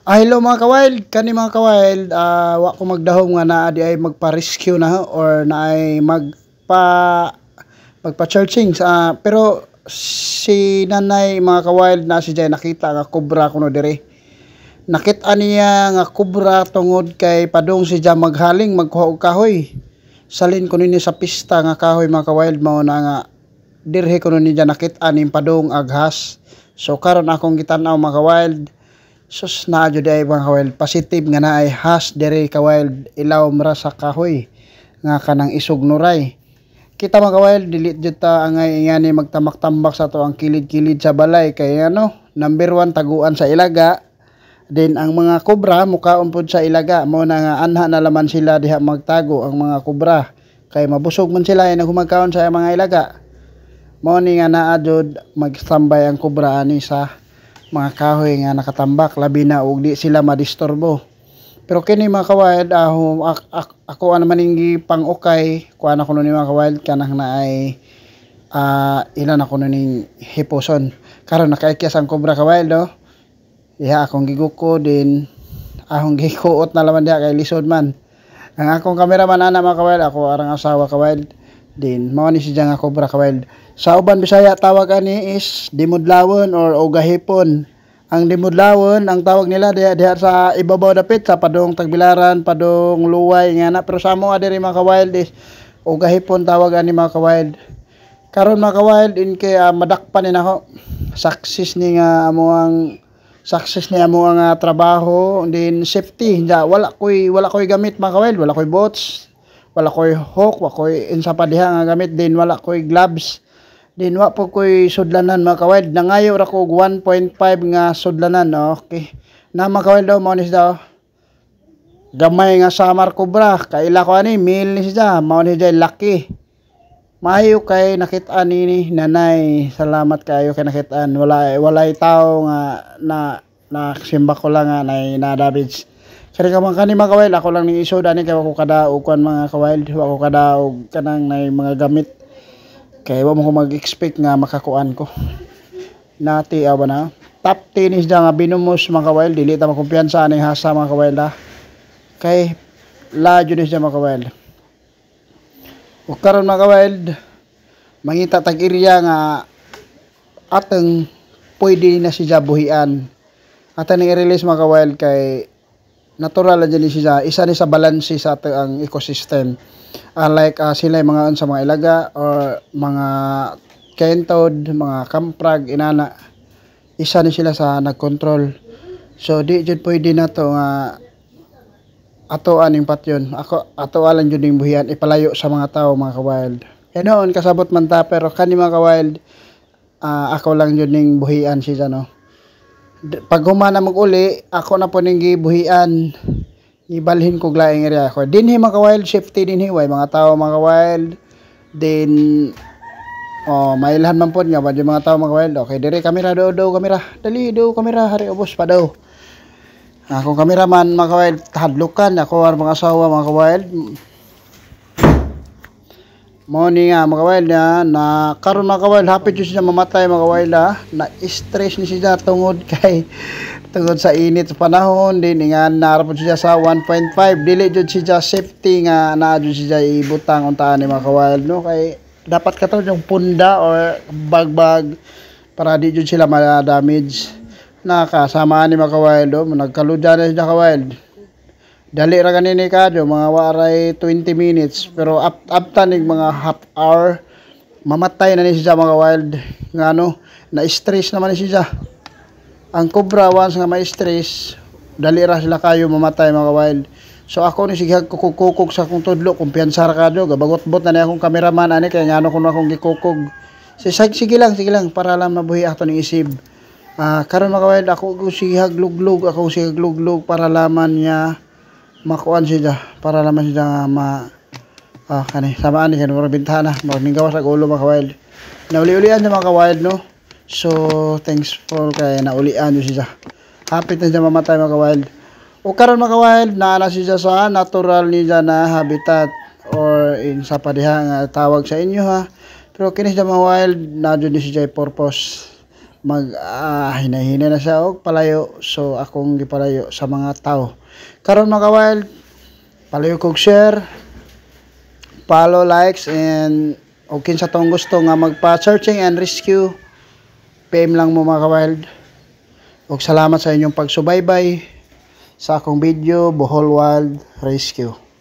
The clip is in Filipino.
Hello mga kawild, kani mga kawild, wa ko magdahom nga naa di ay magpa-rescue na or na ay magpa-searching sa pero si nanay mga kawild na si Jay nakita nga kubra kuno dire. Nakita niya nga kubra tungod kay padung si Jay maghaling magkuha og kahoy. Salin kuno ni sa pista nga kahoy mga kawild mao na nga dirhe kuno ni Jay nakita ning padung aghas. So karon akong gitan-aw mga kawild, sus na jud ay mga kawild positive nga na ay has dere kawild ilaw mara sa kahoy nga kanang isog nuray. Kita mga kawild dili jud ta angay ingani magtamak-tambak sa to ang kilid-kilid sa balay kay number 1 taguan sa ilaga. Then ang mga kobra mukaon pud sa ilaga mo na nga anha na laman sila diha magtago ang mga kobra kay mabusog man sila ay nagumagkaon sa mga ilaga. Mao ni nga naa jud magstambay ang kobra ani sa mga kahoy nga nakatambak labi na og di sila madisturbo. Pero kini mga kawild ako naman ning pang-ukay kuan ako ni mga kawild kanang na ay ilan ako ning hiposon. Karon nakaikyas ang kobra kawild diha akong giguko din akong gikuot na laman diha kay lisod man. Ang akong cameraman ana mga kawild ako arang asawa kawild din mao ni siya nga kobra kawild. Sa uban Bisaya tawag ani is dimudlawon or ogahipon. Ang dimudlawon ang tawag nila diha sa ibabaw dapit sa padong Tagbilaran, padong Luway nga na, pero sa amo diri mga kawild is ogahipon tawag ani mga kawild. Karon mga kawild in kay madakpan ni nako. Success ni amo ang trabaho din safety. Wala koy gamit mga kawild, wala koy boots, wala koy hook, wala koy insa pa diha nga gamit din, wala koy gloves. Din wa po ko'y sudlanan mga kawild. Nangayo ra ko 1.5 nga sudlanan. Okay. Na mga kawild daw mao ni daw. Gamay nga samar kobra. Kaila ko ani mil ni siya. Mao ni siya laki. Maayo kay nakita ni nanay. Salamat kayo kay nakitaan. Walay tao nga na simba ko lang nga na Davids. Kani ka man kani mga kawild ako lang ning isod ani kay wa ko kadaog kan mga kawild. Wa ko kadaog kanang nay mga gamit. Kaya wa mo ko mag-expect nga makakuan ko. Nati awa na. Top 10 is nga binumos mga kawild. Dili ta makumpiyansa aning hasa mga kawild Kay lajo ni siya mga kawild. O karon mga kawild, mangita tag area nga ateng pwede na siya buhian. Ateng i-release mga kawild kay natural na dyan siya. Isa ni sa balanse sa ating ang ecosystem. Like sila yung mga sa mga ilaga or mga kentod, mga kamprag, inana. Isa ni sila sa nagkontrol. So di jud pwede na to nga atoan yung patyon. Ato alang jud ning buhian ipalayo sa mga tao mga kawild. Noon kasabot man ta pero kani mga kawild ako lang jud ning buhian siya Pag humana mag-uli, ako na po ning gibuhian. Ibalhin ko glaing area ko. Dinhi mga kawild, safety dinhi way mga tao mga kawild. Then mailhan man pod nga ba mga tao mga kawild. Okay, dire kamera daw kamera. Dali daw kamera hari ubos pa daw. Akong kameraman mga kawild, hadlukan ako ang mga asawa mga kawild. Morning mga kawild na karon mga kawild hapit jud siya mamatay mga kawild na stress ni siya tungod sa init sa panahon din nga narapod siya sa 1.5 dili jud siya safety nga naa jud siya ibutang untaan ni mga kawild kay dapat kato yung punda or bagbag para di jud sila ma-damage nakasama ni mga kawild nagkaludan na siya kawild. Dali ra kanini kadyo mga waray 20 minutes pero after ning mga half hour mamatay na ni siya mga wild nga na stress naman ni siya. Ang cobra once nga may stress dali ra sila kayo mamatay mga wild. So ako ni sige kukukog sa akong tudlo kumpiyansa ra kadyo gabagot-bot na ni akong cameraman ani kay ngano kuno akong gikukog. Sige lang para lang mabuhi ato ning isib. Karon mga wild ako sige hagluglog para laman niya makuan siya para naman siya kani samaan ni kanang bintana morning gawas sa ulo mga kawild. Nauli-ulian sa mga kawild so thanks for kay naulian niyo siya. Hapit na siya mamatay mga kawild. O karon mga kawild naa siya sa natural niya na habitat or in sa padiha nga tawag sa inyo pero kini siya mga wild na jud siya purpose hinahinay na siya og palayo, so akong gipalayo sa mga tao. Karon mga wild, palayo kog share, follow, likes, and og kinsa tong gusto nga magpa searching and rescue, PM lang mo mga wild. Og salamat sa inyong pagsubaybay sa akong video, Bohol Wild Rescue.